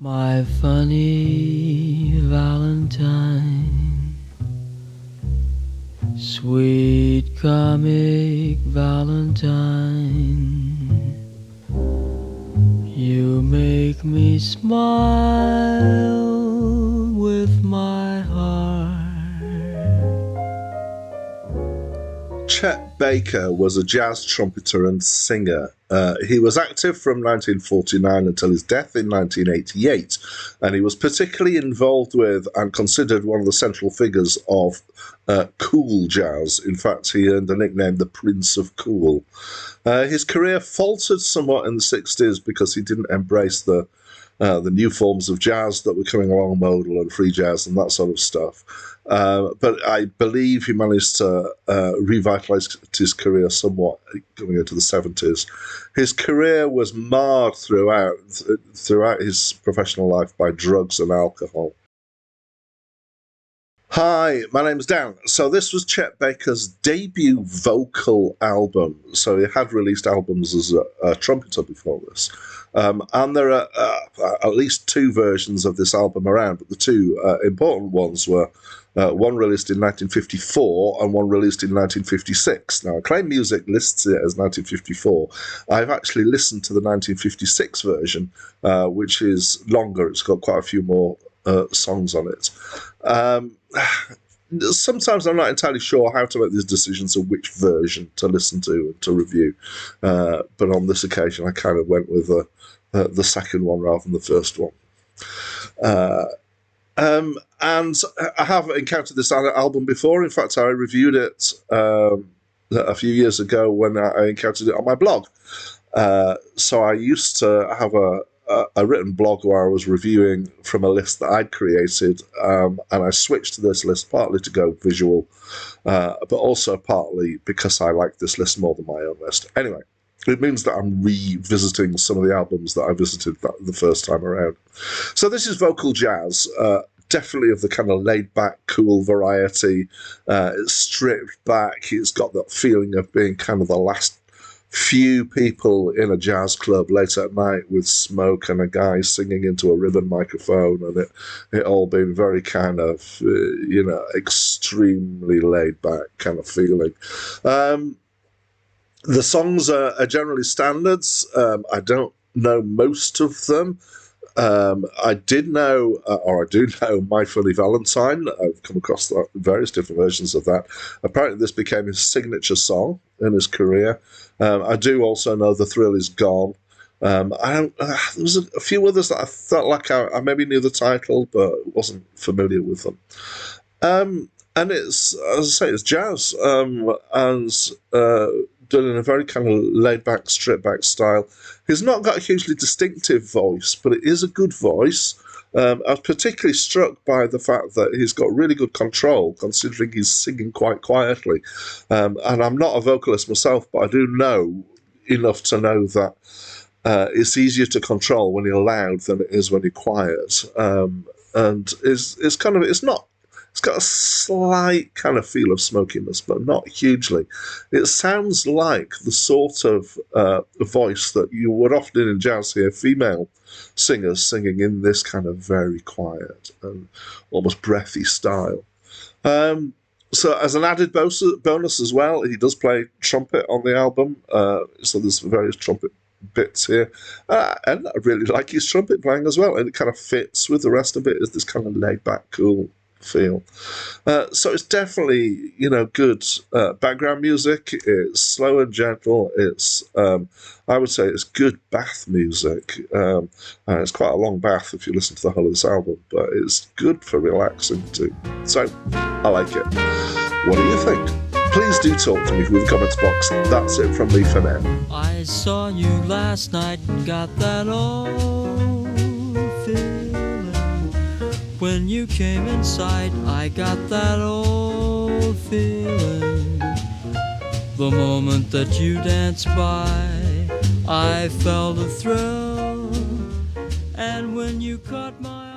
My funny Valentine, sweet comic Valentine, you make me smile with my heart. Chet Baker was a jazz trumpeter and singer. He was active from 1949 until his death in 1988, and he was particularly involved with and considered one of the central figures of cool jazz. In fact, he earned the nickname the Prince of Cool. His career faltered somewhat in the 60s because he didn't embrace the new forms of jazz that were coming along, modal and free jazz and that sort of stuff. But I believe he managed to revitalise his career somewhat going into the 70s. His career was marred throughout his professional life by drugs and alcohol. Hi, my name's Dan. So this was Chet Baker's debut vocal album. So he had released albums as a trumpeter before this. And there are at least two versions of this album around, but the two important ones were one released in 1954 and one released in 1956. Now, Acclaim Music lists it as 1954. I've actually listened to the 1956 version, which is longer. It's got quite a few more songs on it. Sometimes I'm not entirely sure how to make these decisions of which version to listen to and to review. But on this occasion, I kind of went with the second one rather than the first one. And I have encountered this album before. In fact, I reviewed it a few years ago when I encountered it on my blog. So I used to have a written blog where I was reviewing from a list that I'd created, and I switched to this list partly to go visual, but also partly because I like this list more than my own list. Anyway, it means that I'm revisiting some of the albums that I visited the first time around. So this is vocal jazz, definitely of the kind of laid-back, cool variety. It's stripped back. It's got that feeling of being kind of the last few people in a jazz club late at night with smoke and a guy singing into a ribbon microphone, and it all being very kind of, extremely laid back kind of feeling. The songs are generally standards. I don't know most of them. I do know My Funny Valentine. I've come across various different versions of that. Apparently this became his signature song in his career. I do also know The Thrill Is Gone. There was a few others that I felt like I maybe knew the title, but wasn't familiar with them. And it's, as I say, it's jazz, and done in a very kind of laid-back, stripped-back style. He's not got a hugely distinctive voice, but it is a good voice. I was particularly struck by the fact that he's got really good control, considering he's singing quite quietly. And I'm not a vocalist myself, but I do know enough to know that it's easier to control when you're loud than it is when you're quiet. And it's got a slight kind of feel of smokiness, but not hugely. It sounds like the sort of voice that you would often in jazz hear female singers singing in this kind of very quiet and almost breathy style. So as an added bonus as well, he does play trumpet on the album. So there's various trumpet bits here. And I really like his trumpet playing as well. And it kind of fits with the rest of it as this kind of laid-back, cool feel. So it's definitely, good background music. It's slow and gentle. It's, I would say it's good bath music. It's quite a long bath if you listen to the whole of this album, but it's good for relaxing too. So I like it. What do you think? Please do talk to me through the comments box. That's it from me for now. I saw you last night and got that old feeling. When you came inside, I got that old feeling. The moment that you danced by, I felt a thrill. And when you caught my